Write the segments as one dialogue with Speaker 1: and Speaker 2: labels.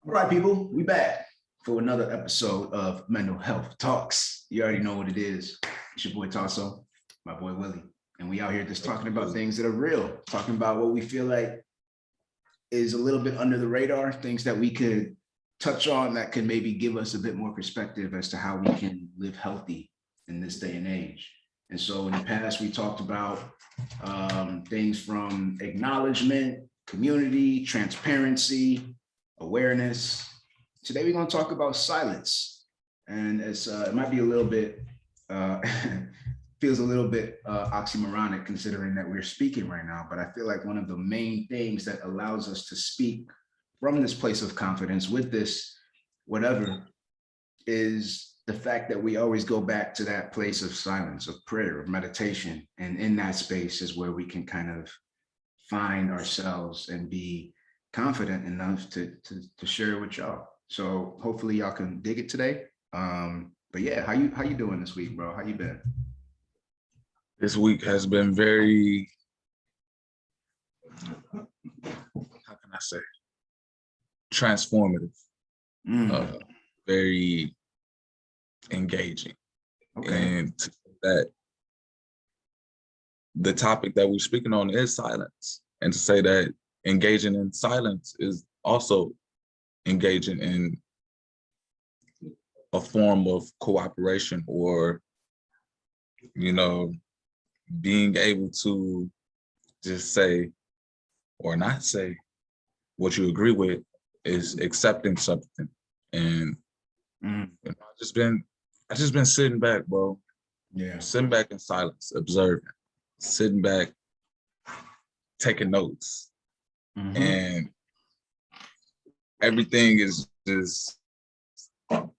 Speaker 1: All right, people, we back for another episode of Mental Health Talks. You already know what it is. It's your boy Tasso, my boy Willie, and we out here just talking about things that are real, talking about what we feel like is a little bit under the radar, things that we could touch on that could maybe give us a bit more perspective as to how we can live healthy in this day and age. And so in the past, we talked about things from acknowledgement, community, transparency, awareness. Today, we're going to talk about silence. And it might be a little bit, feels a little bit oxymoronic considering that we're speaking right now. But I feel like one of the main things that allows us to speak from this place of confidence with this, whatever, is the fact that we always go back to that place of silence, of prayer, of meditation. And in that space is where we can kind of find ourselves and be confident enough to share it with y'all. So hopefully y'all can dig it today. But yeah, how you doing this week, bro? How you been?
Speaker 2: This week has been very, how can I say, transformative, very engaging.
Speaker 1: Okay.
Speaker 2: And that the topic that we're speaking on is silence. And to say that engaging in silence is also engaging in a form of cooperation, or, being able to just say or not say what you agree with is accepting something. And I just been sitting back, bro.
Speaker 1: Yeah.
Speaker 2: Sitting back in silence, observing, sitting back, taking notes. And everything is just to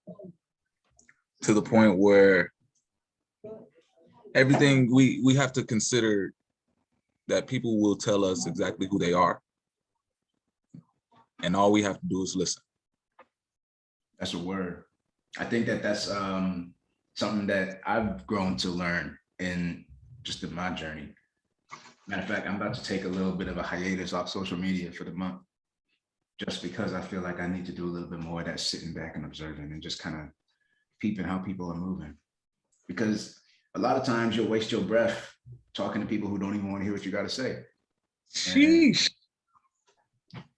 Speaker 2: the point where everything we have to consider that people will tell us exactly who they are. And all we have to do is listen.
Speaker 1: That's a word. I think that that's something that I've grown to learn in just in my journey. Matter of fact, I'm about to take a little bit of a hiatus off social media for the month, just because I feel like I need to do a little bit more of that sitting back and observing and just kind of peeping how people are moving. Because a lot of times you'll waste your breath talking to people who don't even want to hear what you got to say.
Speaker 2: Sheesh.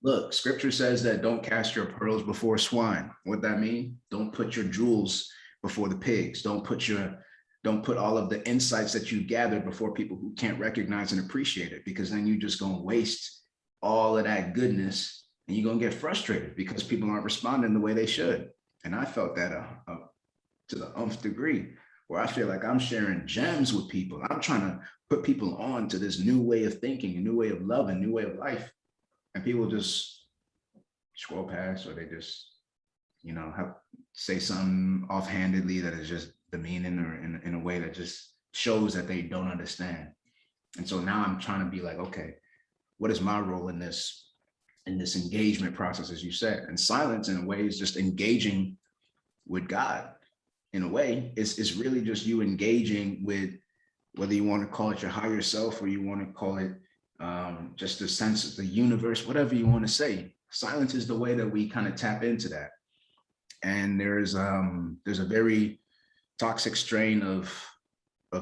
Speaker 1: Look, scripture says that don't cast your pearls before swine. What that mean? Don't put your jewels before the pigs. Don't put all of the insights that you gathered before people who can't recognize and appreciate it, because then you just gonna waste all of that goodness and you're gonna get frustrated because people aren't responding the way they should. And I felt that to the nth degree, where I feel like I'm sharing gems with people. I'm trying to put people on to this new way of thinking, a new way of loving, new way of life. And people just scroll past, or they just, say something offhandedly that is just demeaning, or in a way that just shows that they don't understand. And so now I'm trying to be like, okay, what is my role in this engagement process, as you said? And silence, in a way, is just engaging with God. In a way, it's really just you engaging with, whether you want to call it your higher self, or you want to call it just the sense of the universe, whatever you want to say. Silence is the way that we kind of tap into that. And there's a very toxic strain of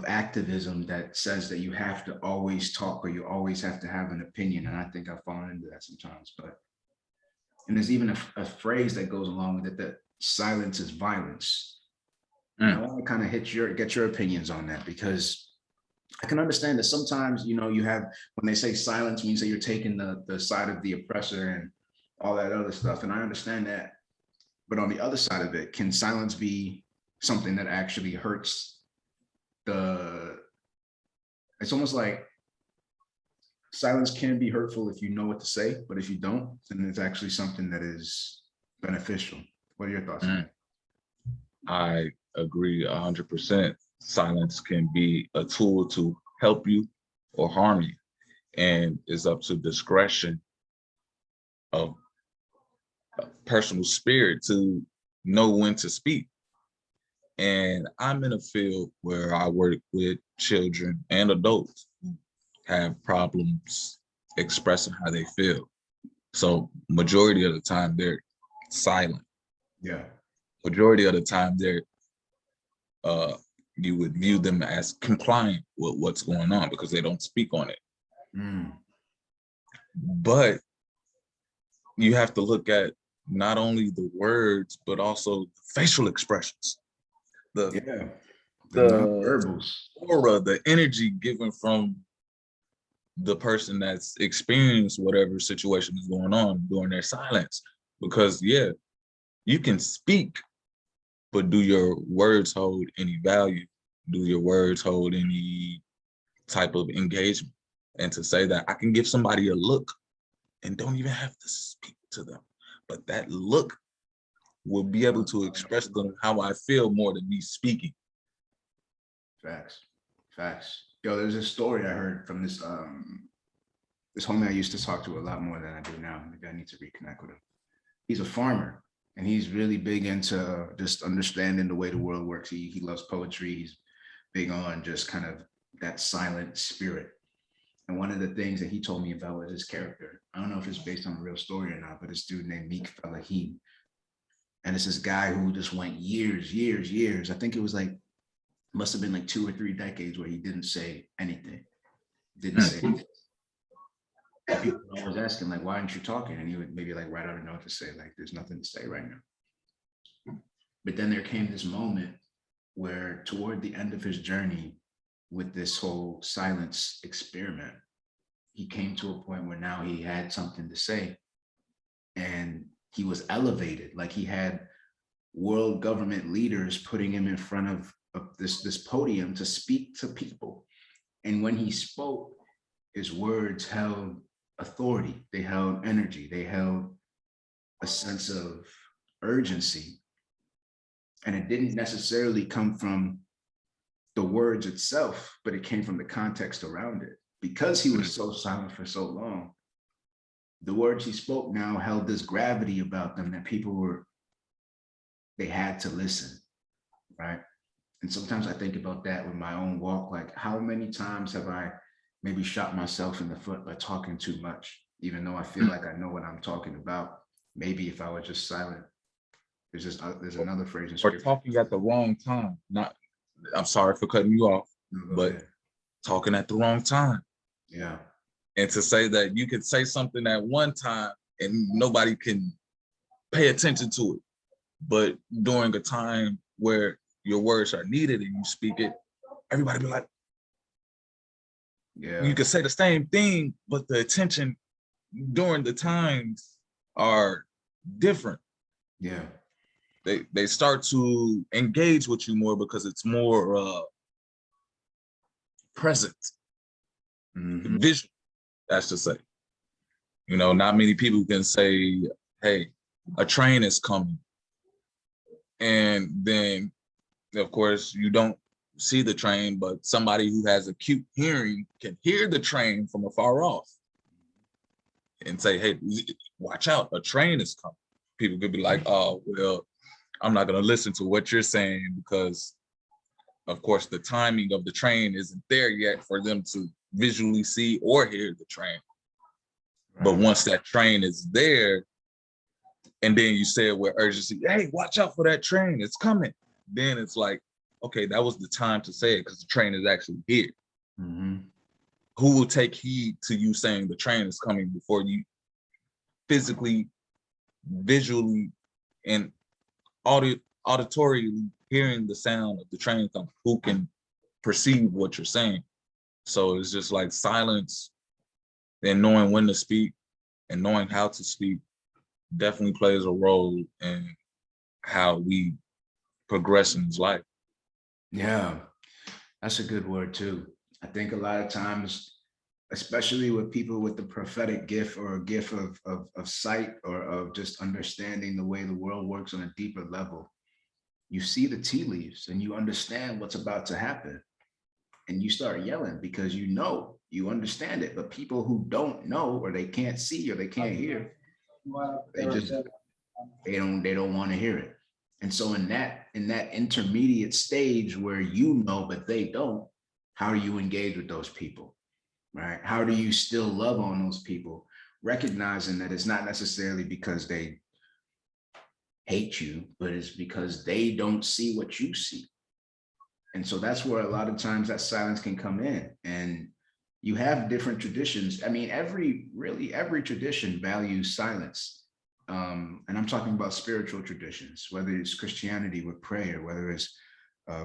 Speaker 1: activism that says that you have to always talk, or you always have to have an opinion. And I think I've fallen into that sometimes. And there's even a phrase that goes along with it, that silence is violence. And I want to kind of get your opinions on that, because I can understand that sometimes, you have, when they say silence means that you're taking the side of the oppressor and all that other stuff. And I understand that. But on the other side of it, can silence be something that actually hurts it's almost like silence can be hurtful if you know what to say, but if you don't, then it's actually something that is beneficial. What are your thoughts on that?
Speaker 2: I agree 100%. Silence can be a tool to help you or harm you, and it's up to discretion of personal spirit to know when to speak. And I'm in a field where I work with children and adults who have problems expressing how they feel. So majority of the time they're silent.
Speaker 1: Yeah.
Speaker 2: Majority of the time, they're you would view them as compliant with what's going on because they don't speak on it.
Speaker 1: Mm.
Speaker 2: But you have to look at not only the words, but also facial expressions, the
Speaker 1: Yeah. The
Speaker 2: the
Speaker 1: nonverbals.
Speaker 2: aura, the energy given from the person that's experienced whatever situation is going on during their silence. Because yeah, you can speak, but do your words hold any value? Do your words hold any type of engagement? And to say that I can give somebody a look and don't even have to speak to them, but that look will be able to express them how I feel more than me speaking.
Speaker 1: Facts. Facts. Yo, there's a story I heard from this homie I used to talk to a lot more than I do now. Maybe I need to reconnect with him. He's a farmer and he's really big into just understanding the way the world works. He loves poetry. He's big on just kind of that silent spirit. And one of the things that he told me about was his character. I don't know if it's based on a real story or not, but this dude named Meek Fellaheen. And it's this guy who just went years. I think it was like, must have been like 2 or 3 decades where he didn't say anything. Didn't say anything. And people would always ask him, like, why aren't you talking? And he would maybe like write out a note to say, like, there's nothing to say right now. But then there came this moment where toward the end of his journey with this whole silence experiment, he came to a point where now he had something to say. And he was elevated, like he had world government leaders putting him in front of this podium to speak to people. And when he spoke, his words held authority, they held energy, they held a sense of urgency. And it didn't necessarily come from the words itself, but it came from the context around it. Because he was so silent for so long, the words he spoke now held this gravity about them that they had to listen, right? And sometimes I think about that with my own walk, like how many times have I maybe shot myself in the foot by talking too much, even though I feel like I know what I'm talking about. Maybe if I were just silent. There's another phrase in
Speaker 2: Or
Speaker 1: scripture.
Speaker 2: talking at the wrong time. I'm sorry for cutting you off, but talking at the wrong time.
Speaker 1: Yeah.
Speaker 2: And to say that you can say something at one time and nobody can pay attention to it, but during a time where your words are needed and you speak it, everybody be like,
Speaker 1: yeah,
Speaker 2: you can say the same thing, but the attention during the times are different.
Speaker 1: Yeah.
Speaker 2: They start to engage with you more because it's more present, visual, that's to say. You know, not many people can say, hey, a train is coming. And then, of course, you don't see the train, but somebody who has acute hearing can hear the train from afar off and say, hey, watch out, a train is coming. People could be like, oh, well, I'm not going to listen to what you're saying because, of course, the timing of the train isn't there yet for them to visually see or hear the train. Right. But once that train is there, and then you say it with urgency, hey, watch out for that train, it's coming. Then it's like, okay, that was the time to say it because the train is actually here. Who will take heed to you saying the train is coming before you physically, visually, and auditorily hearing the sound of the train coming? Who can perceive what you're saying? So it's just like silence and knowing when to speak and knowing how to speak definitely plays a role in how we progress in this life.
Speaker 1: Yeah, that's a good word too. I think a lot of times, especially with people with the prophetic gift or a gift of sight or of just understanding the way the world works on a deeper level, you see the tea leaves and you understand what's about to happen. And you start yelling because you understand it. But people who don't know or they can't see or they can't hear, they don't want to hear it. And so in that intermediate stage where you know but they don't, how do you engage with those people? Right? How do you still love on those people, recognizing that it's not necessarily because they hate you, but it's because they don't see what you see. And so that's where a lot of times that silence can come in. And you have different traditions. I mean, every tradition values silence. And I'm talking about spiritual traditions, whether it's Christianity with prayer, whether it's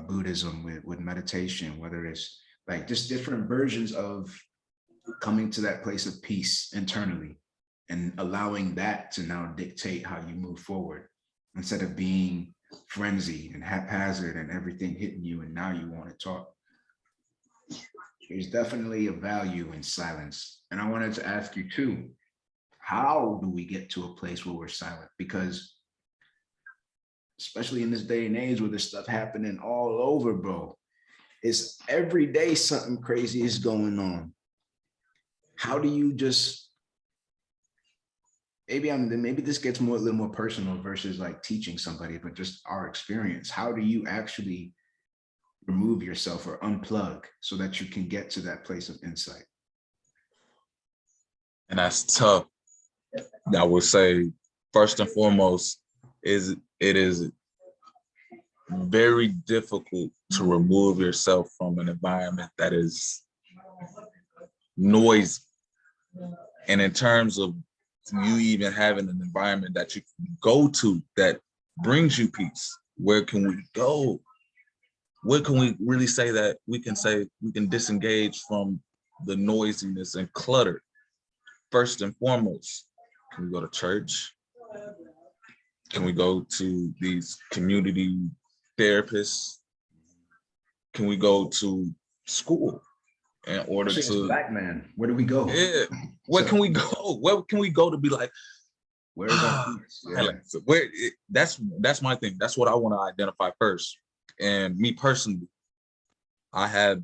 Speaker 1: Buddhism with meditation, whether it's like just different versions of coming to that place of peace internally and allowing that to now dictate how you move forward instead of being frenzied and haphazard and everything hitting you and now you want to talk. There's definitely a value in silence. And I wanted to ask you too, how do we get to a place where we're silent? Because especially in this day and age where there's stuff happening all over, bro, it's every day something crazy is going on. How do you just, maybe this gets a little more personal versus like teaching somebody, but just our experience. How do you actually remove yourself or unplug so that you can get to that place of insight?
Speaker 2: And that's tough. I would say first and foremost it is very difficult to remove yourself from an environment that is noisy. And in terms of you even having an environment that you can go to that brings you peace, where can we go? What can we really say that we can disengage from the noisiness and clutter? First and foremost, can we go to church? Can we go to these community therapists? Can we go to school in order to
Speaker 1: Black man? Where do we go?
Speaker 2: Yeah, where can we go? Where can we go to be like,
Speaker 1: where's our peace? Yeah.
Speaker 2: That's my thing. That's what I want to identify first. And me personally, I have,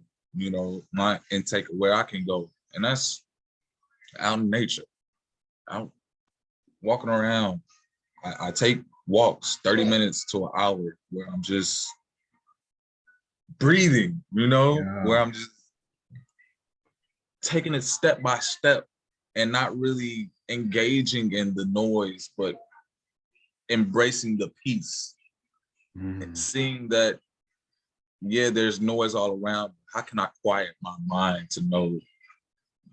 Speaker 2: my intake of where I can go, and that's out in nature, out walking around. I take walks 30 minutes to an hour where I'm just breathing, where I'm just taking it step by step and not really engaging in the noise, but embracing the peace and seeing that, yeah, there's noise all around. How can I quiet my mind to know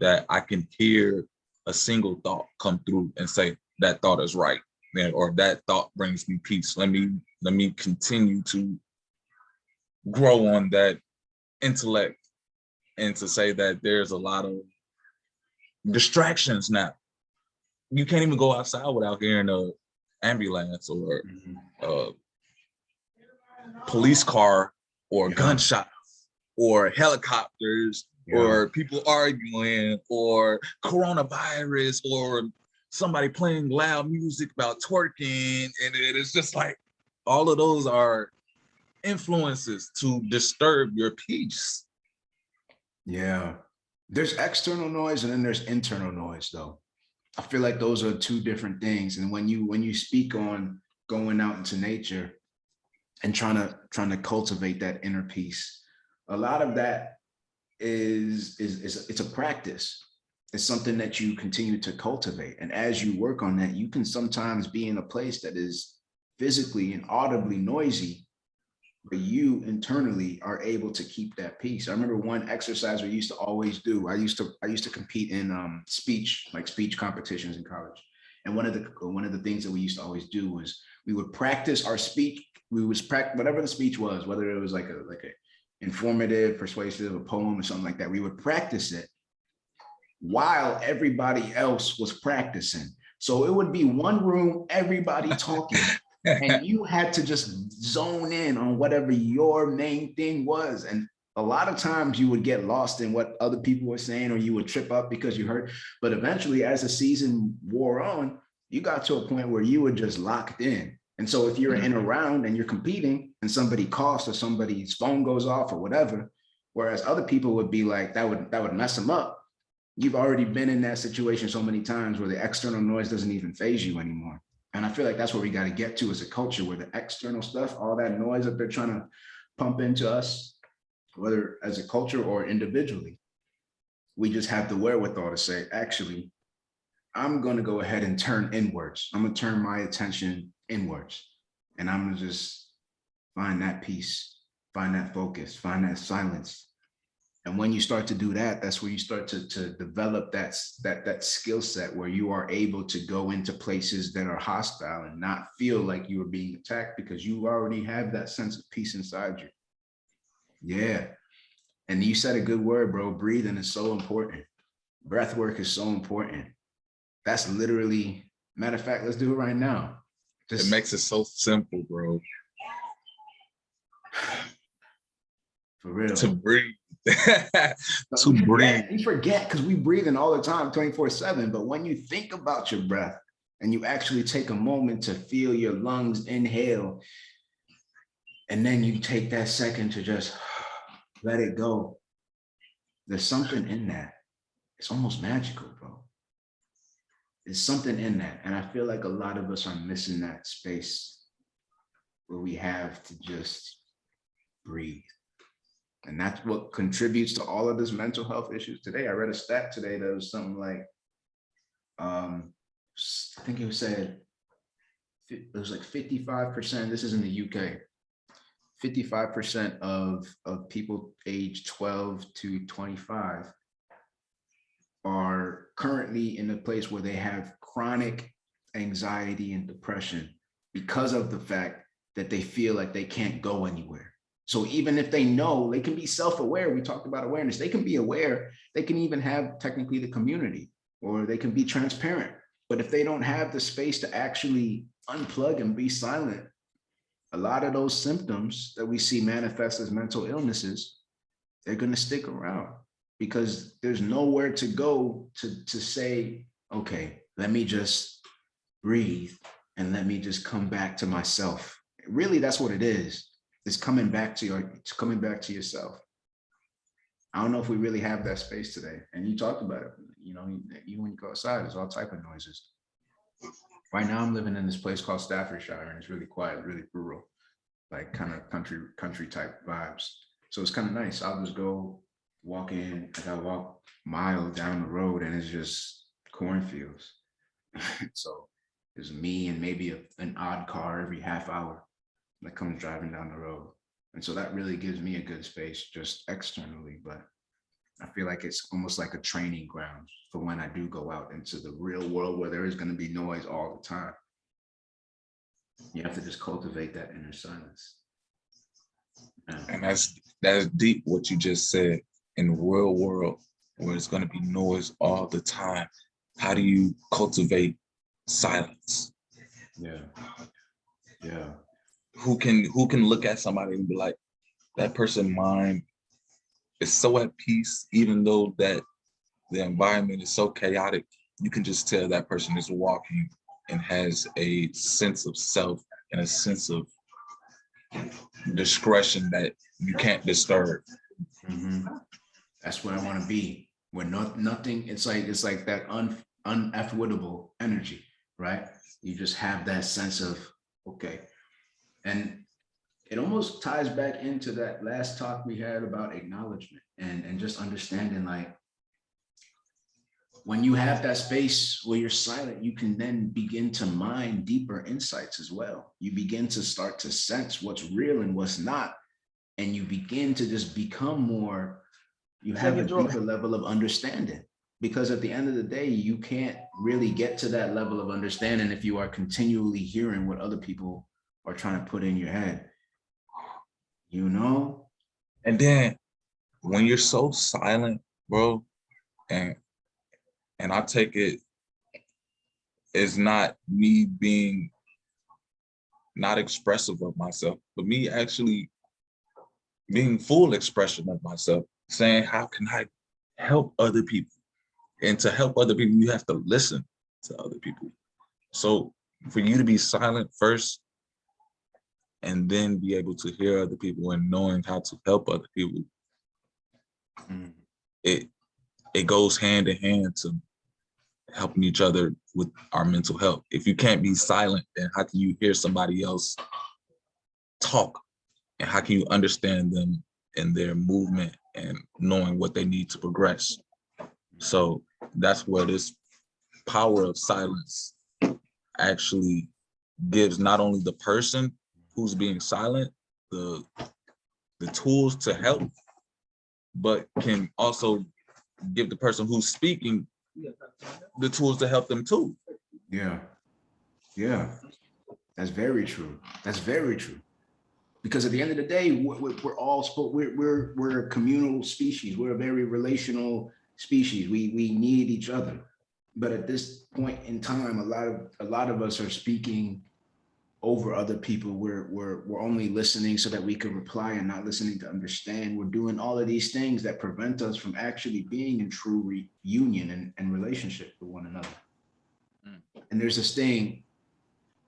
Speaker 2: that I can hear a single thought come through and say that thought is right, man, or that thought brings me peace. Let me continue to grow on that intellect and to say that there's a lot of distractions now. You can't even go outside without hearing a ambulance or a police car or gunshots or helicopters or people arguing or coronavirus or somebody playing loud music about twerking. And it's just like all of those are influences to disturb your peace.
Speaker 1: Yeah. There's external noise and then there's internal noise though. I feel like those are two different things. And when you speak on going out into nature and trying to cultivate that inner peace, a lot of that is it's a practice. It's something that you continue to cultivate. And as you work on that, you can sometimes be in a place that is physically and audibly noisy, but you internally are able to keep that peace. I remember one exercise we used to always do. I used to compete in speech competitions in college. And one of the things that we used to always do was we would practice our speech. We would practice whatever the speech was, whether it was like a informative, persuasive, a poem or something like that. We would practice it while everybody else was practicing. So it would be one room, everybody talking. And you had to just zone in on whatever your main thing was. And a lot of times you would get lost in what other people were saying, or you would trip up because you heard. But eventually, as the season wore on, you got to a point where you were just locked in. And so if you're in a round and you're competing and somebody coughs or somebody's phone goes off or whatever, whereas other people would be like, that would mess them up. You've already been in that situation so many times where the external noise doesn't even faze you anymore. And I feel like that's where we got to get to as a culture, where the external stuff, all that noise that they're trying to pump into us, whether as a culture or individually, we just have the wherewithal to say, actually, I'm going to go ahead and turn inwards. I'm going to turn my attention inwards. And I'm gonna just find that peace, find that focus, find that silence. And when you start to do that, that's where you start to develop that skill set where you are able to go into places that are hostile and not feel like you are being attacked because you already have that sense of peace inside you. Yeah. And you said a good word, bro. Breathing is so important. Breath work is so important. That's literally, matter of fact, let's do it right now.
Speaker 2: It makes it so simple, bro.
Speaker 1: For real.
Speaker 2: To breathe. To breathe.
Speaker 1: You forget because we breathing all the time, 24/7. But when you think about your breath and you actually take a moment to feel your lungs inhale, and then you take that second to just let it go. There's something in that. It's almost magical, bro. There's something in that. And I feel like a lot of us are missing that space where we have to just breathe. And that's what contributes to all of this mental health issues today. I read a stat today that was something like, I think it said, it was like 55%, this is in the UK, 55% of people aged 12 to 25 are currently in a place where they have chronic anxiety and depression because of the fact that they feel like they can't go anywhere. So even if they know, they can be self-aware. We talked about awareness. They can be aware. They can even have technically the community, or they can be transparent. But if they don't have the space to actually unplug and be silent, a lot of those symptoms that we see manifest as mental illnesses, they're going to stick around because there's nowhere to go to say, okay, let me just breathe and let me just come back to myself. Really, that's what it is. It's coming back to yourself. I don't know if we really have that space today. And you talked about it, you know, even when you go outside, there's all type of noises. Right now I'm living in this place called Staffordshire, and it's really quiet, really rural, like kind of country type vibes. So it's kind of nice. I'll just go walk in, I gotta walk a mile down the road and it's just cornfields. So there's me and maybe an odd car every half hour that comes driving down the road. And so that really gives me a good space just externally, but I feel like it's almost like a training ground for when I do go out into the real world where there is going to be noise all the time. You have to just cultivate that inner silence.
Speaker 2: And that's deep what you just said. In the real world where it's going to be noise all the time, how do you cultivate silence?
Speaker 1: Yeah.
Speaker 2: Who can look at somebody and be like, that person's mind is so at peace, even though that the environment is so chaotic, you can just tell that person is walking and has a sense of self and a sense of discretion that you can't disturb.
Speaker 1: Mm-hmm. That's where I want to be. Where nothing, it's like that unaffordable energy, right? You just have that sense of, okay. And it almost ties back into that last talk we had about acknowledgement and just understanding, like, when you have that space where you're silent, you can then begin to mine deeper insights as well. You begin to start to sense what's real and what's not. And you begin to just become more, you have a deeper level of understanding. Because at the end of the day, you can't really get to that level of understanding if you are continually hearing what other people are trying to put in your head. You know?
Speaker 2: And then when you're so silent, bro, and I take it as not me being not expressive of myself, but me actually being full expression of myself, saying, how can I help other people? And to help other people, you have to listen to other people. So for you to be silent first and then be able to hear other people and knowing how to help other people, it goes hand in hand to helping each other with our mental health. If you can't be silent, then how can you hear somebody else talk? And how can you understand them and their movement and knowing what they need to progress? So that's where this power of silence actually gives not only the person who's being silent the tools to help, but can also give the person who's speaking the tools to help them too.
Speaker 1: Yeah. Yeah. That's very true. That's very true. Because at the end of the day, we're all we're a communal species. We're a very relational species. We need each other. But at this point in time, a lot of us are speaking over other people. We're only listening so that we can reply and not listening to understand. We're doing all of these things that prevent us from actually being in true reunion and relationship with one another. And there's this thing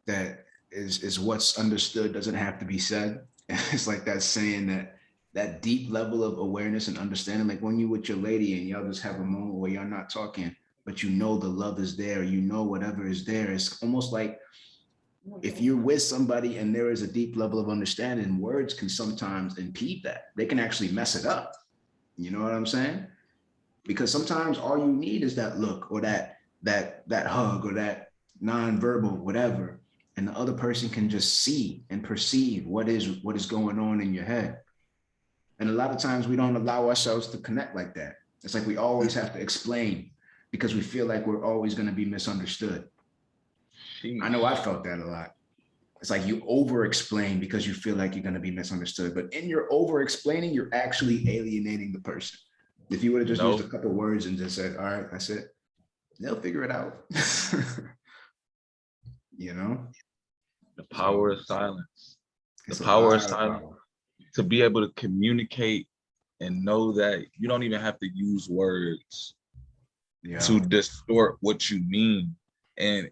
Speaker 1: that is what's understood doesn't have to be said. It's like that saying that deep level of awareness and understanding, like when you with your lady and y'all just have a moment where y'all not talking, but you know the love is there, you know whatever is there. It's almost like if you're with somebody and there is a deep level of understanding, words can sometimes impede that. They can actually mess it up. You know what I'm saying? Because sometimes all you need is that look or that hug or that nonverbal whatever, and the other person can just see and perceive what is going on in your head. And a lot of times we don't allow ourselves to connect like that. It's like we always have to explain because we feel like we're always going to be misunderstood. I know I felt that a lot. It's like you over explain because you feel like you're going to be misunderstood, but in your over explaining, you're actually alienating the person. If you would have just used a couple of words and just said, all right, that's it, they'll figure it out. You know,
Speaker 2: the power of silence. The power of silence to be able to communicate and know that you don't even have to use words to distort what you mean. And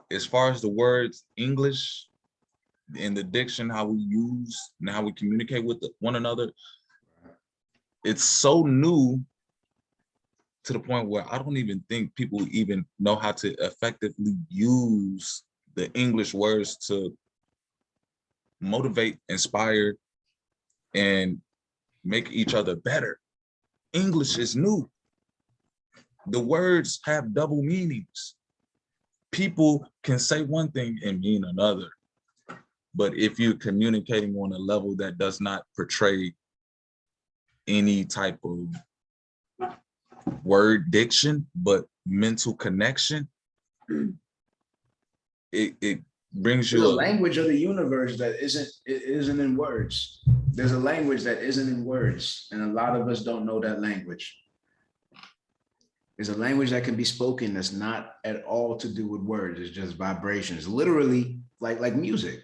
Speaker 2: as far as the words English in the diction, how we use and how we communicate with one another, it's so new to the point where I don't even think people even know how to effectively use the English words to motivate, inspire, and make each other better. English is new. The words have double meanings. People can say one thing and mean another. But if you're communicating on a level that does not portray any type of word diction, but mental connection, it brings you
Speaker 1: a language of the universe that isn't in words. There's a language that isn't in words, and a lot of us don't know that language. There's a language that can be spoken that's not at all to do with words. It's just vibrations, literally like music.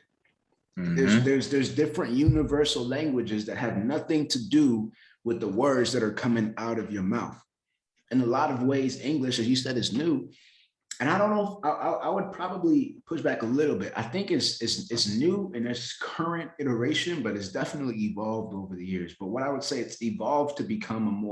Speaker 1: Mm-hmm. There's different universal languages that have nothing to do with the words that are coming out of your mouth. In a lot of ways, English, as you said, is new. And I don't know if I would probably push back a little bit. I think it's new in its current iteration, but it's definitely evolved over the years. But what I would say, it's evolved to become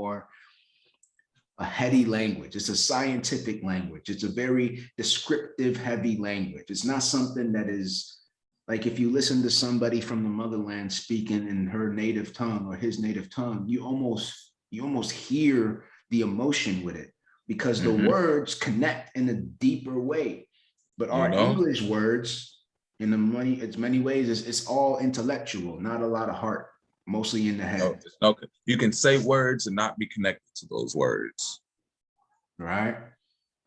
Speaker 1: a heady language. It's a scientific language. It's a very descriptive, heavy language. It's not something that is like if you listen to somebody from the motherland speaking in her native tongue or his native tongue, you almost hear the emotion with it because the words connect in a deeper way. But our English words, in many ways, it's all intellectual, not a lot of heart. Mostly in the head.
Speaker 2: Okay. You can say words and not be connected to those words.
Speaker 1: Right.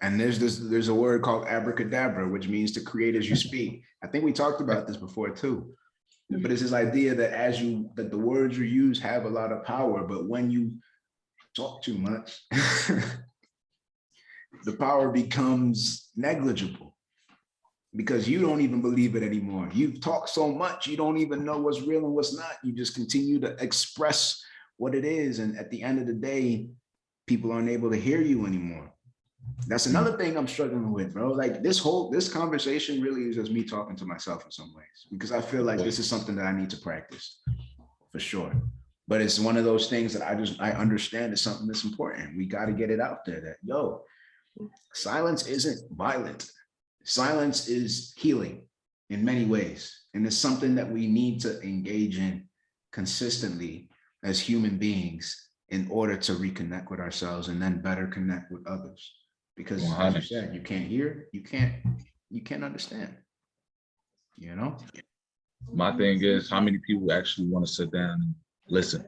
Speaker 1: And there's a word called abracadabra, which means to create as you speak. I think we talked about this before too. But it's this idea that that the words you use have a lot of power, but when you talk too much, the power becomes negligible. Because you don't even believe it anymore. You've talked so much, you don't even know what's real and what's not. You just continue to express what it is. And at the end of the day, people aren't able to hear you anymore. That's another thing I'm struggling with, bro. Like this conversation really is just me talking to myself in some ways, because I feel like this is something that I need to practice for sure. But it's one of those things that I understand is something that's important. We got to get it out there that, silence isn't violent. Silence is healing in many ways. And it's something that we need to engage in consistently as human beings in order to reconnect with ourselves and then better connect with others. Because as you said, you can't hear, you can't understand. you know?
Speaker 2: My thing is, how many people actually want to sit down and listen?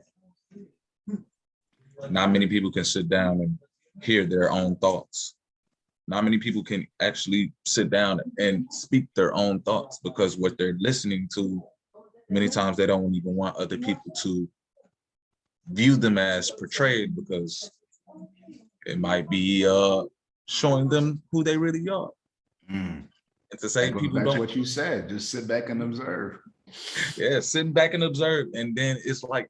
Speaker 2: Not many people can sit down and hear their own thoughts. Not many people can actually sit down and speak their own thoughts, because what they're listening to, many times they don't even want other people to view them as portrayed, because it might be showing them who they really are.
Speaker 1: Mm.
Speaker 2: And to say
Speaker 1: That goes
Speaker 2: people
Speaker 1: back to
Speaker 2: don't,
Speaker 1: what you said, just sit back and observe.
Speaker 2: yeah, sitting back and observe. And then it's like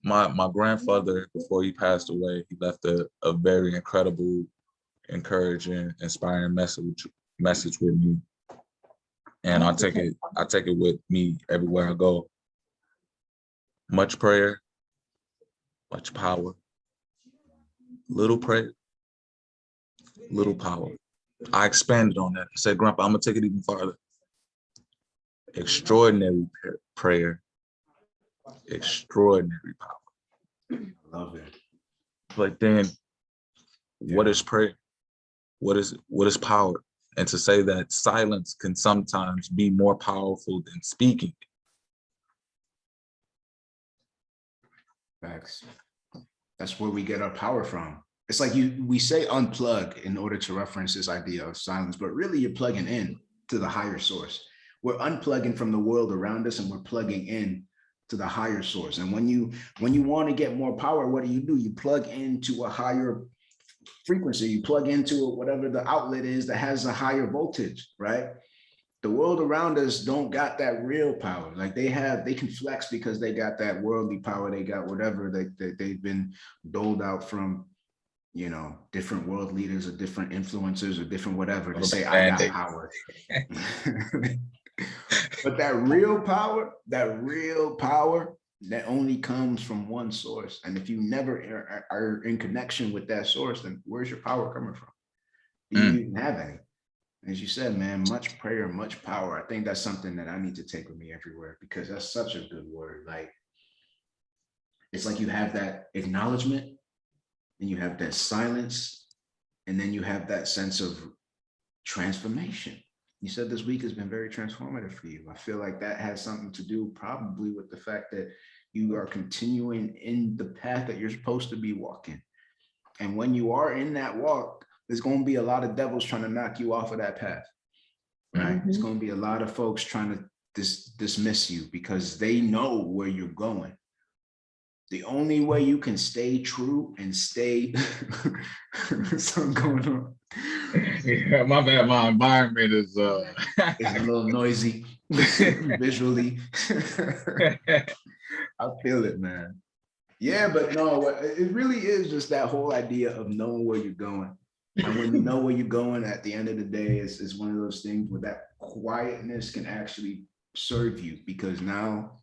Speaker 2: my grandfather, before he passed away, he left a very incredible, encouraging, inspiring message with me. And I take it with me everywhere I go. Much prayer, much power. Little prayer, little power. I expanded on that. I said, Grandpa, I'm gonna take it even farther. Extraordinary prayer, extraordinary power.
Speaker 1: Love it.
Speaker 2: But then, what is prayer? What is power? And to say that silence can sometimes be more powerful than speaking.
Speaker 1: Facts. That's where we get our power from. It's like we say unplug in order to reference this idea of silence, but really you're plugging in to the higher source. We're unplugging from the world around us and we're plugging in to the higher source. And when you want to get more power, what do? You plug into a higher frequency, you plug into whatever the outlet is that has a higher voltage, right? The world around us don't got that real power. Like they can flex because they got that worldly power. They got whatever they've been doled out from, different world leaders or different influencers or different whatever to say, I got power. But that real power, that only comes from one source. And if you never are in connection with that source, then where's your power coming from? Do you even have any? As you said, man, much prayer, much power. I think that's something that I need to take with me everywhere, because that's such a good word. Like, it's like you have that acknowledgement and you have that silence, and then you have that sense of transformation. You said this week has been very transformative for you. I feel like that has something to do probably with the fact that you are continuing in the path that you're supposed to be walking. And when you are in that walk, there's going to be a lot of devils trying to knock you off of that path, right? It's going to be a lot of folks trying to dismiss you because they know where you're going. The only way you can stay true and stay something going on.
Speaker 2: Yeah, my bad. My environment is
Speaker 1: it's a little noisy visually. I feel it, man. Yeah, but no, it really is just that whole idea of knowing where you're going. And when you know where you're going, at the end of the day, it's one of those things where that quietness can actually serve you, because now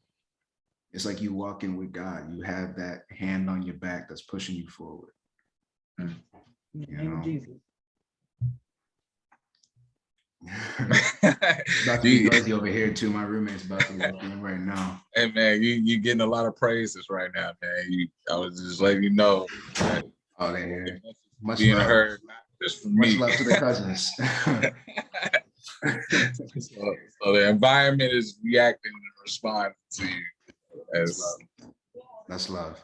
Speaker 1: it's like you walking with God. You have that hand on your back that's pushing you forward.
Speaker 3: In the name of Jesus.
Speaker 1: About to be noisy over here too. My roommate's about to walk in right now.
Speaker 2: Hey man, you getting a lot of praises right now, man. I was just letting you know.
Speaker 1: Oh, they hear. Much
Speaker 2: being
Speaker 1: love.
Speaker 2: heard, not just from
Speaker 1: Much
Speaker 2: me.
Speaker 1: love to the cousins.
Speaker 2: So the environment is reacting and responding to you.
Speaker 1: That's love.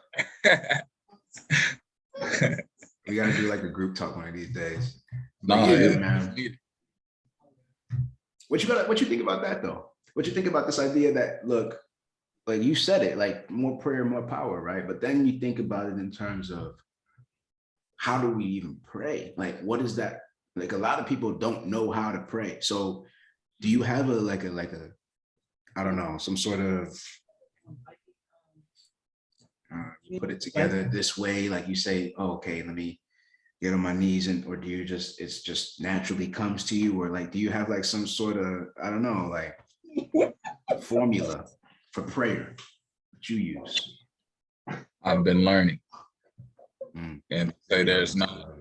Speaker 1: We gotta do like a group talk one of these days.
Speaker 2: No,
Speaker 1: yeah, man. What you think about that though? What you think about this idea that, look, like you said it, like more prayer, more power, right? But then you think about it in terms of how do we even pray? Like, what is that? Like, a lot of people don't know how to pray. So do you have a I don't know, some sort of you put it together this way, like you say, oh, okay, let me get on my knees, and or do you it's just naturally comes to you, or like do you have like some sort of, I don't know, like formula for prayer that you use?
Speaker 2: I've been learning, and say there's not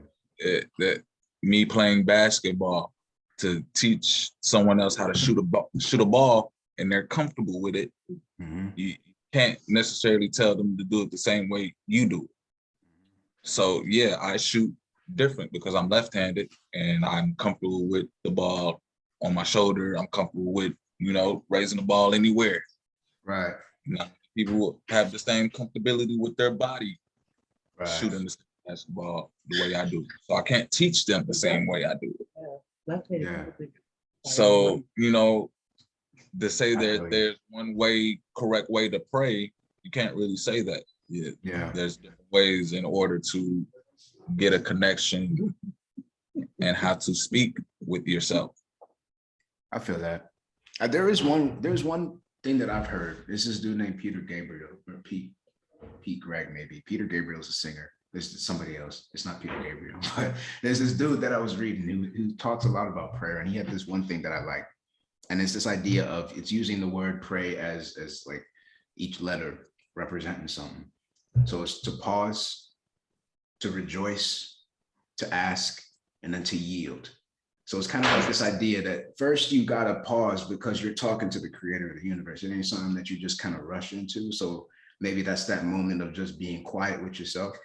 Speaker 2: that me playing basketball to teach someone else how to shoot a ball, and they're comfortable with it. You can't necessarily tell them to do it the same way you do it. So yeah, I shoot different because I'm left-handed and I'm comfortable with the ball on my shoulder. I'm comfortable with raising the ball anywhere.
Speaker 1: Right.
Speaker 2: People have the same comfortability with their body
Speaker 1: Right.
Speaker 2: shooting the basketball the way I do. So I can't teach them the same way I do.
Speaker 1: Yeah.
Speaker 2: So, to say there's one correct way to pray, you can't really say that.
Speaker 1: Yeah.
Speaker 2: There's different ways in order to get a connection and how to speak with yourself.
Speaker 1: I feel that. There's one thing that I've heard. This is a dude named Peter Gabriel, or Pete Gregg, maybe. Peter Gabriel's a singer. This is somebody else. It's not Peter Gabriel, but there's this dude that I was reading who talks a lot about prayer, and he had this one thing that I like, and it's this idea of it's using the word pray as like each letter representing something. So it's to pause, to rejoice, to ask, and then to yield. So it's kind of like this idea that first you got to pause because you're talking to the creator of the universe. It ain't something that you just kind of rush into. So maybe that's that moment of just being quiet with yourself.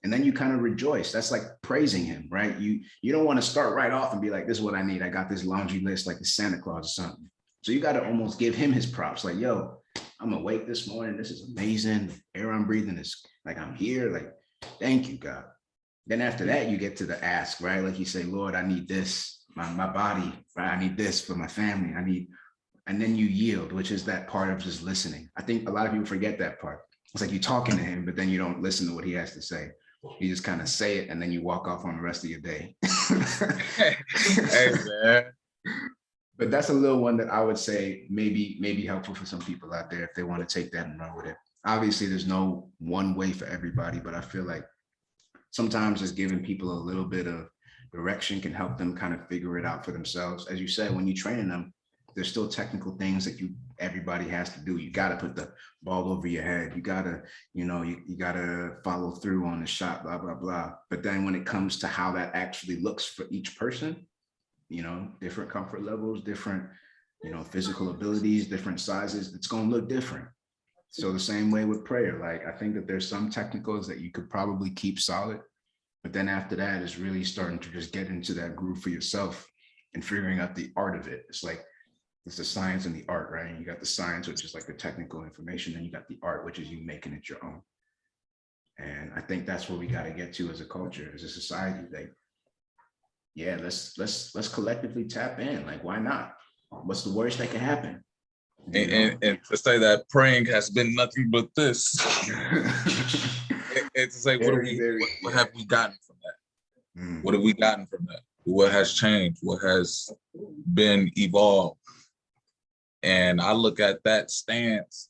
Speaker 1: And then you kind of rejoice. That's like praising him, right? You don't want to start right off and be like, this is what I need. I got this laundry list like the Santa Claus or something. So you got to almost give him his props. Like, yo, I'm awake this morning. This is amazing. The air I'm breathing is like, I'm here. Like, thank you, God. Then after that, you get to the ask, right? Like you say, Lord, I need this, my body, right? I need this for my family. And then you yield, which is that part of just listening. I think a lot of people forget that part. It's like you're talking to him, but then you don't listen to what he has to say. You just kind of say it and then you walk off on the rest of your day.
Speaker 2: Hey, man.
Speaker 1: But that's a little one that I would say maybe helpful for some people out there if they want to take that and run with it. Obviously, there's no one way for everybody, but I feel like sometimes just giving people a little bit of direction can help them kind of figure it out for themselves. As you said, when you're training them, there's still technical things that everybody has to do. You got to put the ball over your head. You got to, you got to follow through on the shot, blah, blah, blah. But then when it comes to how that actually looks for each person, different comfort levels, different, physical abilities, different sizes, it's going to look different. So the same way with prayer, like I think that there's some technicals that you could probably keep solid, but then after that is really starting to just get into that groove for yourself and figuring out the art of it. It's like, it's the science and the art, right? And you got the science, which is like the technical information, and you got the art, which is you making it your own. And I think that's where we got to get to as a culture, as a society. Like, yeah, let's collectively tap in. Like, why not? What's the worst that can happen?
Speaker 2: And to say that praying has been nothing but this. And to say, what have we gotten from that? What have we gotten from that? What has changed? What has been evolved? And I look at that stance,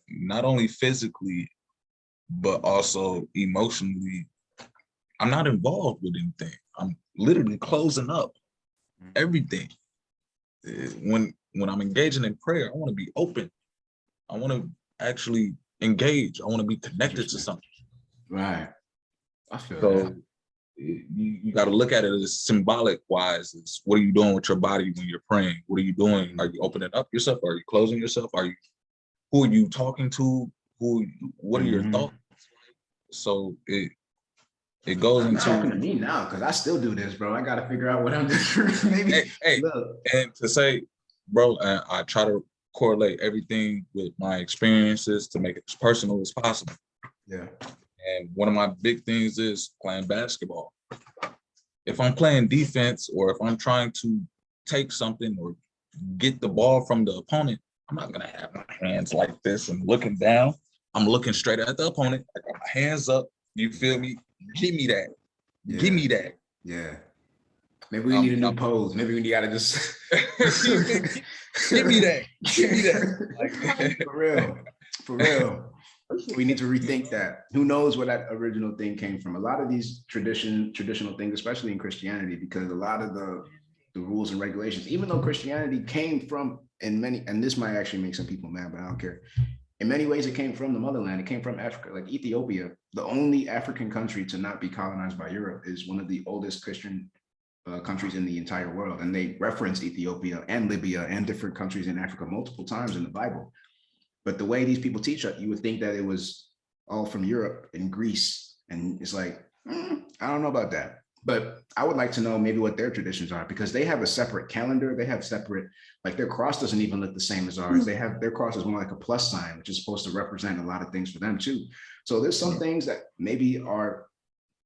Speaker 2: not only physically, but also emotionally. I'm not involved with anything. I'm literally closing up everything. When I'm engaging in prayer, I want to be open. I want to actually engage. I want to be connected to something.
Speaker 1: Right. I feel
Speaker 2: so
Speaker 1: that.
Speaker 2: You got to look at it as symbolic wise. It's what are you doing with your body when you're praying? What are you doing? Are you opening up yourself? Are you closing yourself? Who are you talking to? What are your thoughts? So it goes into
Speaker 1: talking to me now because I still do this, bro. I got to figure out what I'm doing. Maybe.
Speaker 2: Hey, and to say, bro, I try to correlate everything with my experiences to make it as personal as possible.
Speaker 1: Yeah.
Speaker 2: And one of my big things is playing basketball. If I'm playing defense or if I'm trying to take something or get the ball from the opponent, I'm not going to have my hands like this and looking down. I'm looking straight at the opponent. I got my hands up. You feel me? Give me that.
Speaker 1: Yeah.
Speaker 2: Give me that.
Speaker 1: Yeah. Maybe we need a new pose. Maybe we got to just
Speaker 2: give me that. Give me that.
Speaker 1: Like, for real. We need to rethink that. Who knows where that original thing came from? A lot of these traditional things, especially in Christianity, because a lot of the rules and regulations, even though Christianity came from and this might actually make some people mad, but I don't care. In many ways, it came from the motherland. It came from Africa. Like Ethiopia, the only African country to not be colonized by Europe, is one of the oldest Christian countries in the entire world. And they referenced Ethiopia and Libya and different countries in Africa multiple times in the Bible. But the way these people teach it, you would think that it was all from Europe and Greece. And it's like, I don't know about that. But I would like to know maybe what their traditions are, because they have a separate calendar. They have separate, like their cross doesn't even look the same as ours. They have their cross is more like a plus sign, which is supposed to represent a lot of things for them too. So there's some things that maybe are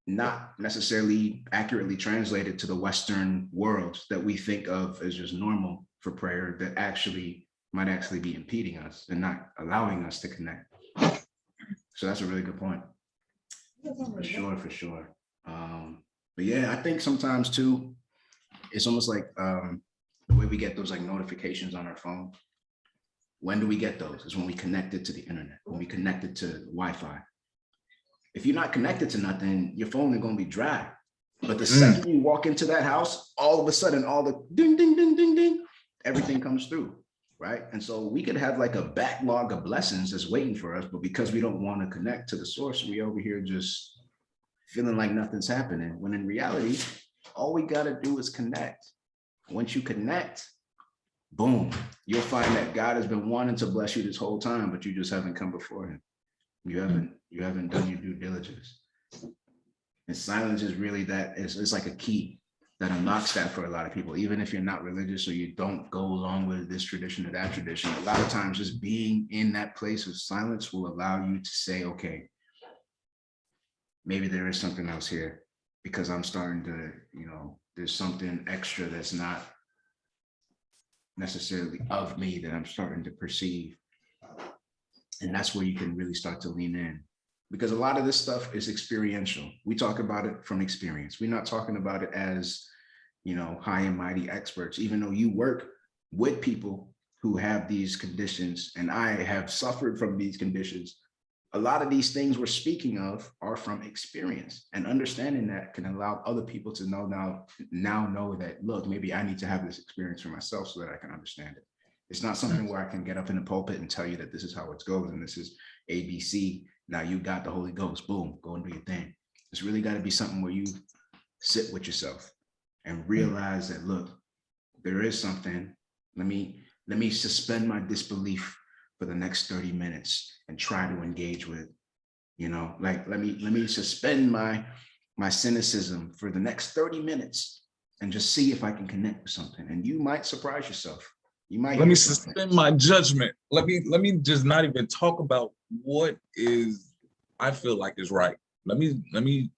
Speaker 1: not necessarily accurately translated to the Western world that we think of as just normal for prayer, that actually might actually be impeding us and not allowing us to connect. So that's a really good point. For sure, for sure. But yeah, I think sometimes too, it's almost like the way we get those like notifications on our phone. When do we get those? Is when we connect it to the internet, when we connect it to Wi-Fi. If you're not connected to nothing, your phone is going to be dry. But the second you walk into that house, all of a sudden, all the ding, ding, ding, ding, ding, everything comes through, right? And so we could have like a backlog of blessings that's waiting for us, but because we don't want to connect to the source, we over here just feeling like nothing's happening. When in reality, all we got to do is connect. Once you connect, boom, you'll find that God has been wanting to bless you this whole time, but you just haven't come before him. You haven't done your due diligence. And silence is really that, it's like a key that unlocks that for a lot of people. Even if you're not religious or you don't go along with this tradition or that tradition, a lot of times just being in that place of silence will allow you to say, okay, maybe there is something else here, because I'm starting to, there's something extra that's not necessarily of me that I'm starting to perceive. And that's where you can really start to lean in, because a lot of this stuff is experiential. We talk about it from experience. We're not talking about it as, high and mighty experts, even though you work with people who have these conditions, and I have suffered from these conditions. A lot of these things we're speaking of are from experience, and understanding that can allow other people to know know that, look, maybe I need to have this experience for myself so that I can understand it. It's not something where I can get up in the pulpit and tell you that this is how it goes and this is ABC. Now you got the Holy Ghost, boom, go and do your thing. It's really got to be something where you sit with yourself and realize that, look, there is something. Let me suspend my disbelief for the next 30 minutes and try to engage with, let me suspend my cynicism for the next 30 minutes and just see if I can connect with something. And you might surprise yourself. You might
Speaker 2: let me suspend my judgment. Let me just not even talk about what is I feel like is right. Let me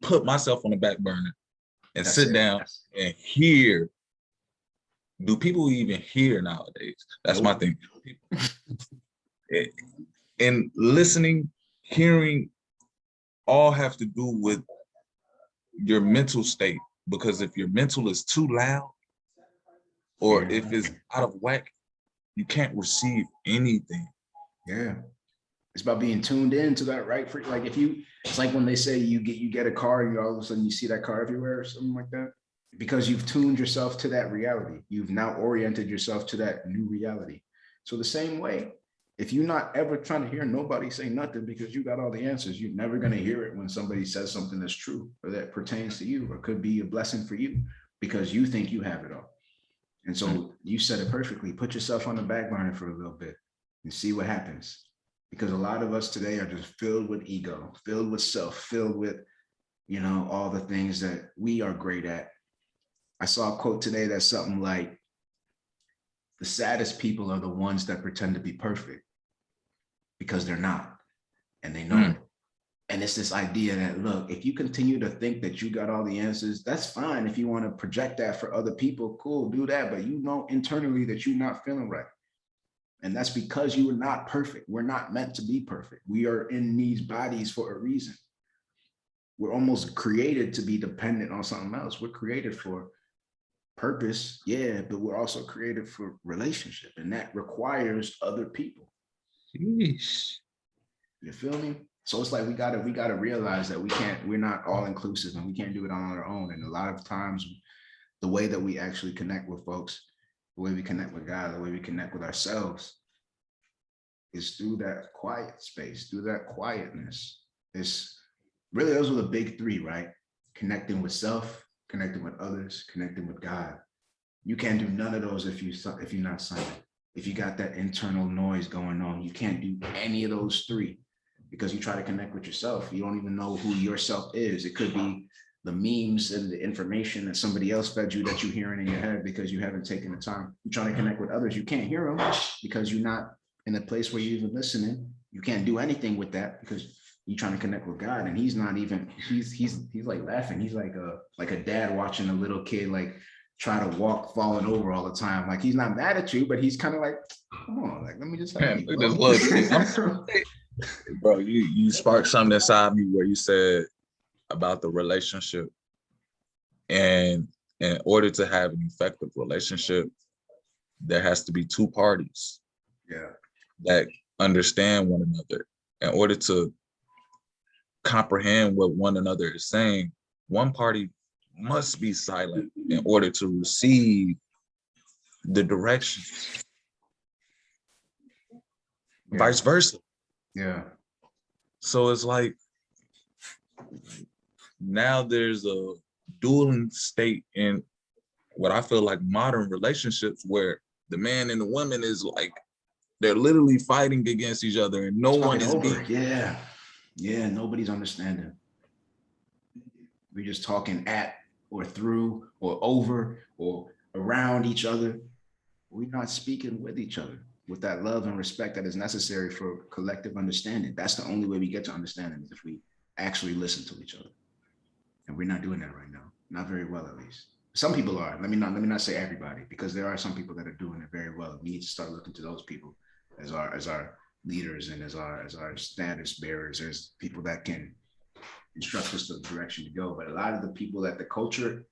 Speaker 2: put myself on the back burner and sit down and hear. Do people even hear nowadays? That's my thing. And listening, hearing, all have to do with your mental state. Because if your mental is too loud, or if it's out of whack, you can't receive anything.
Speaker 1: Yeah. It's about being tuned in to that right for, like, it's like when they say you get a car and all of a sudden you see that car everywhere or something like that, because you've tuned yourself to that reality. You've now oriented yourself to that new reality. So the same way, if you're not ever trying to hear nobody say nothing because you got all the answers, you're never going to hear it when somebody says something that's true or that pertains to you or could be a blessing for you, because you think you have it all. And so you said it perfectly. Put yourself on the back burner for a little bit and see what happens. Because a lot of us today are just filled with ego, filled with self, filled with, all the things that we are great at. I saw a quote today that's something like, the saddest people are the ones that pretend to be perfect because they're not, and they know it. And it's this idea that, look, if you continue to think that you got all the answers, that's fine. If you want to project that for other people, cool, do that. But you know internally that you're not feeling right. And that's because you are not perfect. We're not meant to be perfect. We are in these bodies for a reason. We're almost created to be dependent on something else. We're created for purpose, yeah, but we're also created for relationship, and that requires other people.
Speaker 2: Jeez.
Speaker 1: You feel me? So it's like we gotta realize that we're not all inclusive, and we can't do it on our own. And a lot of times, the way that we actually connect with folks, the way we connect with God, the way we connect with ourselves, is through that quiet space, through that quietness. It's really, those are the big three, right? Connecting with self, connecting with others, connecting with God. You can't do none of those if you're not silent. If you got that internal noise going on, you can't do any of those three, because you try to connect with yourself. You don't even know who yourself is. It could be the memes and the information that somebody else fed you that you're hearing in your head because you haven't taken the time. You're trying to connect with others. You can't hear them because you're not in a place where you're even listening. You can't do anything with that because you're trying to connect with God, and he's not even, he's like laughing. He's like a dad watching a little kid like try to walk, falling over all the time. Like he's not mad at you, but he's kind of like, come on, like let me just help you,
Speaker 2: This little kid. Bro, you sparked something inside me where you said about the relationship, and in order to have an effective relationship, there has to be two parties that understand one another. In order to comprehend what one another is saying, one party must be silent in order to receive the directions. Vice versa.
Speaker 1: Yeah.
Speaker 2: So it's like now there's a dueling state in what I feel like modern relationships, where the man and the woman is like, they're literally fighting against each other, and no one is
Speaker 1: over. Yeah, nobody's understanding. We're just talking at or through or over or around each other. We're not speaking with each other with that love and respect that is necessary for collective understanding. That's the only way we get to understanding, is if we actually listen to each other. And we're not doing that right now. Not very well, at least. Some people are. Let me not say everybody, because there are some people that are doing it very well. We need to start looking to those people as our leaders and as our status bearers, as people that can instruct us to the direction to go. But a lot of the people that the culture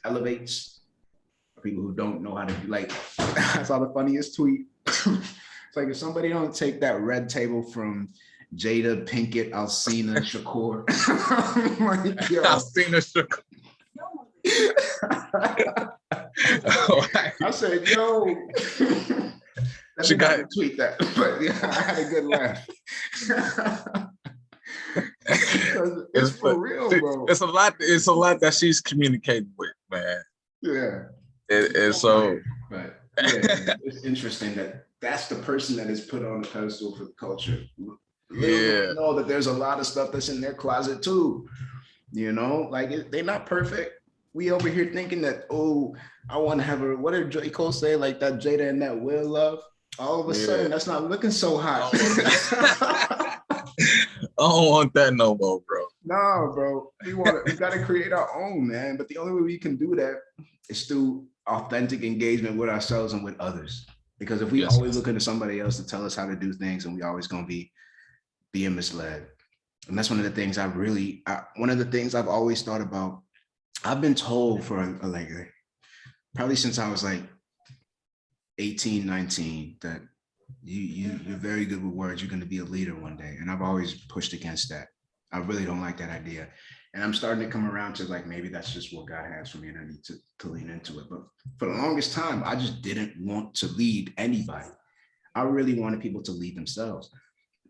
Speaker 1: elevates are people who don't know how to do, like, I saw the funniest tweet. It's like, if somebody don't take that red table from Jada Pinkett, Alcina Shakur. Like, yo.
Speaker 2: Alcina Shakur.
Speaker 1: I said, yo. She got to tweet that, but yeah, I had a good laugh. It's for real, bro.
Speaker 2: It's a lot that she's communicating with, man.
Speaker 1: Yeah.
Speaker 2: And so,
Speaker 1: but yeah, it's interesting that that's the person that is put on the pedestal for the culture. Little know that there's a lot of stuff that's in their closet too. You know, like they're not perfect. We over here thinking that, oh, I want to have what did J. Cole say? Like that Jada and that Will love. All of a sudden, that's not looking so hot.
Speaker 2: I don't want that no more, bro.
Speaker 1: No, bro. We got to create our own, man. But the only way we can do that is through authentic engagement with ourselves and with others. Because if we always looking to somebody else to tell us how to do things, and we always gonna be being misled. And that's one of the things one of the things I've always thought about. I've been told for like probably since I was like 18, 19, that you're very good with words. You're going to be a leader one day. And I've always pushed against that. I really don't like that idea. And I'm starting to come around to like, maybe that's just what God has for me, and I need to lean into it. But for the longest time, I just didn't want to lead anybody. I really wanted people to lead themselves.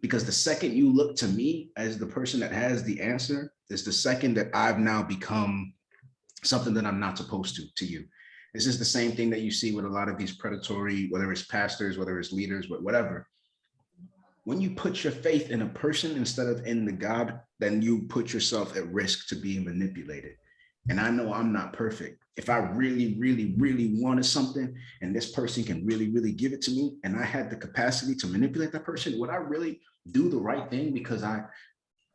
Speaker 1: Because the second you look to me as the person that has the answer is the second that I've now become something that I'm not supposed to you. This is the same thing that you see with a lot of these predatory, whether it's pastors, whether it's leaders, but whatever. When you put your faith in a person instead of in the God, then you put yourself at risk to being manipulated. And I know I'm not perfect. If I really, really, really wanted something and this person can really, really give it to me, and I had the capacity to manipulate that person, would I really do the right thing? Because I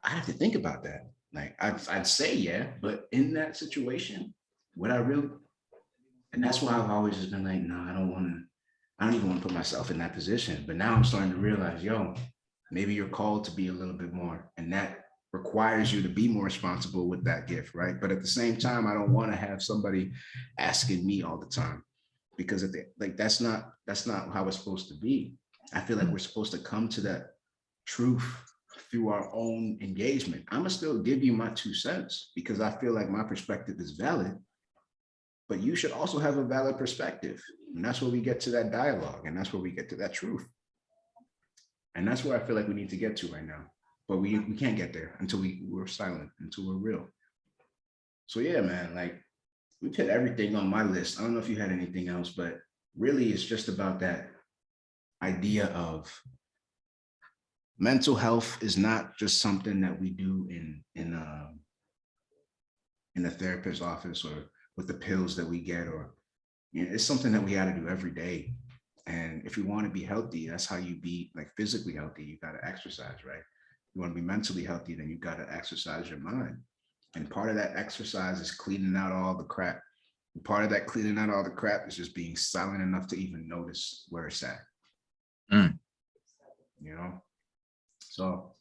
Speaker 1: have to think about that. Like I'd say, yeah, but in that situation, would I really? And that's why I've always just been like, no, I don't even want to put myself in that position. But now I'm starting to realize, yo, maybe you're called to be a little bit more. And that requires you to be more responsible with that gift, right? But at the same time, I don't want to have somebody asking me all the time, because that's not how it's supposed to be. I feel like we're supposed to come to that truth through our own engagement. I'm gonna still give you my 2 cents because I feel like my perspective is valid, but you should also have a valid perspective. And that's where we get to that dialogue, and that's where we get to that truth. And that's where I feel like we need to get to right now. But we can't get there until we're silent, until we're real. So yeah, man, like we hit everything on my list. I don't know if you had anything else, but really it's just about that idea of mental health is not just something that we do in in the therapist's office or with the pills that we get, or it's something that we got to do every day. And if you want to be healthy, that's how you be like physically healthy. You got to exercise, right? You want to be mentally healthy, then you got to exercise your mind. And part of that exercise is cleaning out all the crap. And part of that cleaning out all the crap is just being silent enough to even notice where it's at.
Speaker 2: Mm.
Speaker 1: So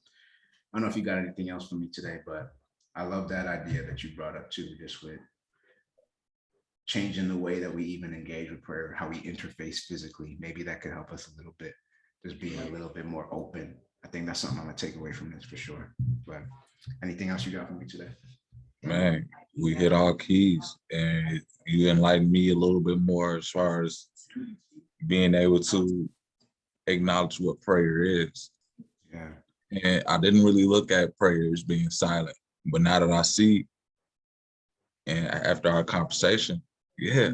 Speaker 1: I don't know if you got anything else for me today, but I love that idea that you brought up too, just with changing the way that we even engage with prayer, how we interface physically. Maybe that could help us a little bit, just being a little bit more open. I think that's something I'm gonna take away from this for sure. But anything else you got for me today?
Speaker 2: Man, we hit all keys, and you enlightened me a little bit more as far as being able to acknowledge what prayer is.
Speaker 1: Yeah.
Speaker 2: And I didn't really look at prayer as being silent, but now that I see, and after our conversation, yeah,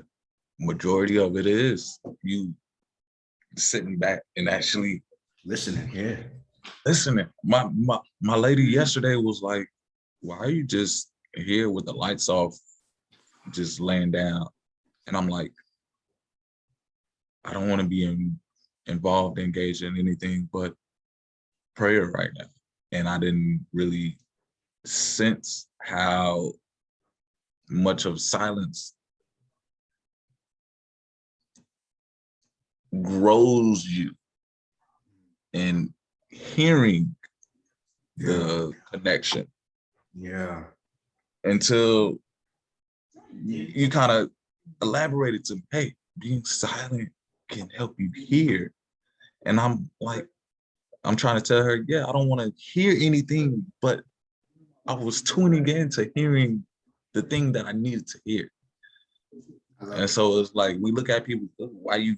Speaker 2: majority of it is you sitting back and actually
Speaker 1: Listening. Yeah.
Speaker 2: listening. My lady yesterday was like, "Why are you just here with the lights off, just laying down?" And I'm like, I don't want to be involved, engaged in anything but prayer right now. And I didn't really sense how much of silence grows you in hearing the connection.
Speaker 1: Yeah.
Speaker 2: Until you kind of elaborated to me, hey, being silent can help you hear. And I'm like, I'm trying to tell her, yeah, I don't want to hear anything, but I was tuning into hearing the thing that I needed to hear. And so it's like we look at people, why you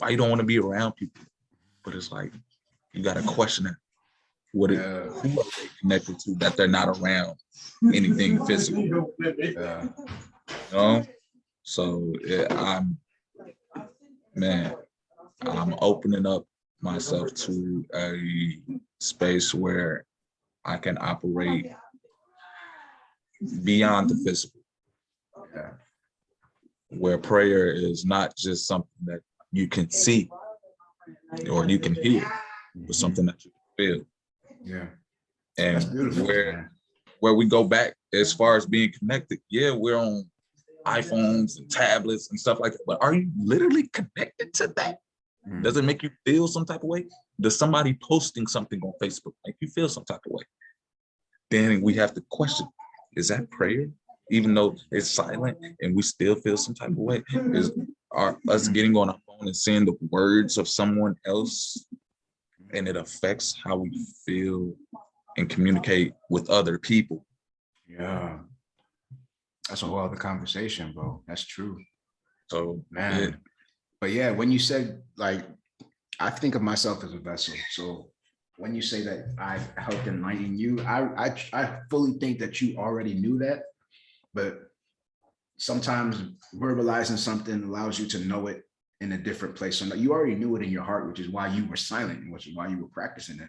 Speaker 2: don't want to be around people? But it's like you got to question it. Who are they connected to that they're not around anything physical? So I'm opening up myself to a space where I can operate beyond the physical. Where prayer is not just something that you can see or you can hear, but something that you can feel.
Speaker 1: Yeah.
Speaker 2: And
Speaker 1: that's beautiful,
Speaker 2: where we go back as far as being connected, yeah, we're on iPhones and tablets and stuff like that, but are you literally connected to that? Does it make you feel some type of way? Does somebody posting something on Facebook make you feel some type of way? Then we have to question, is that prayer? Even though it's silent and we still feel some type of way, are us getting on our phone and seeing the words of someone else, and it affects how we feel and communicate with other people.
Speaker 1: Yeah. That's a whole other conversation, bro. That's true.
Speaker 2: So,
Speaker 1: man. But yeah, when you said, like, I think of myself as a vessel. So when you say that I helped enlighten you, I fully think that you already knew that. But sometimes verbalizing something allows you to know it in a different place. So you already knew it in your heart, which is why you were silent, which is why you were practicing it.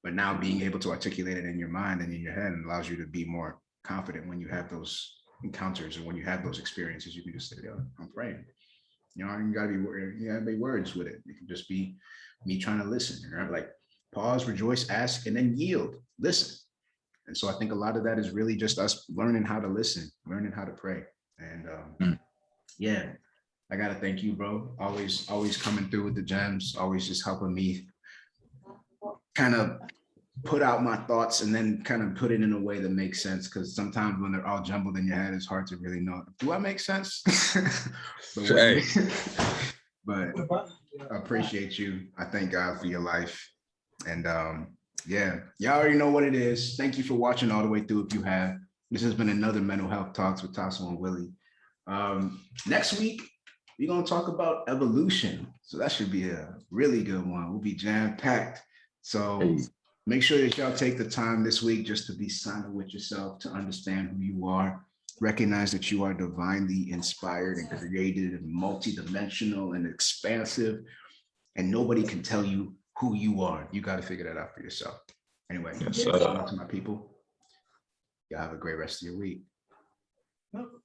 Speaker 1: But now being able to articulate it in your mind and in your head allows you to be more confident when you have those encounters and when you have those experiences. You can just say, "Yo, I'm praying." You know, you gotta be words with it. It can just be me trying to listen, right? Like pause, rejoice, ask, and then yield, listen. And so I think a lot of that is really just us learning how to listen, learning how to pray. And yeah, I gotta thank you, bro. Always coming through with the gems, always just helping me kind of put out my thoughts and then kind of put it in a way that makes sense. Because sometimes when they're all jumbled in your head, it's hard to really know, do I make sense? But I appreciate you. I thank God for your life. And yeah, y'all already know what it is. Thank you for watching all the way through if you have. This has been another Mental Health Talks with Tasso and Willie. Next week, we're going to talk about evolution. So that should be a really good one. We'll be jam-packed. So make sure that y'all take the time this week just to be silent with yourself, to understand who you are. Recognize that you are divinely inspired and created and multidimensional and expansive. And nobody can tell you who you are. You got to figure that out for yourself. Anyway, shout out to my people. Y'all have a great rest of your week.
Speaker 3: Nope.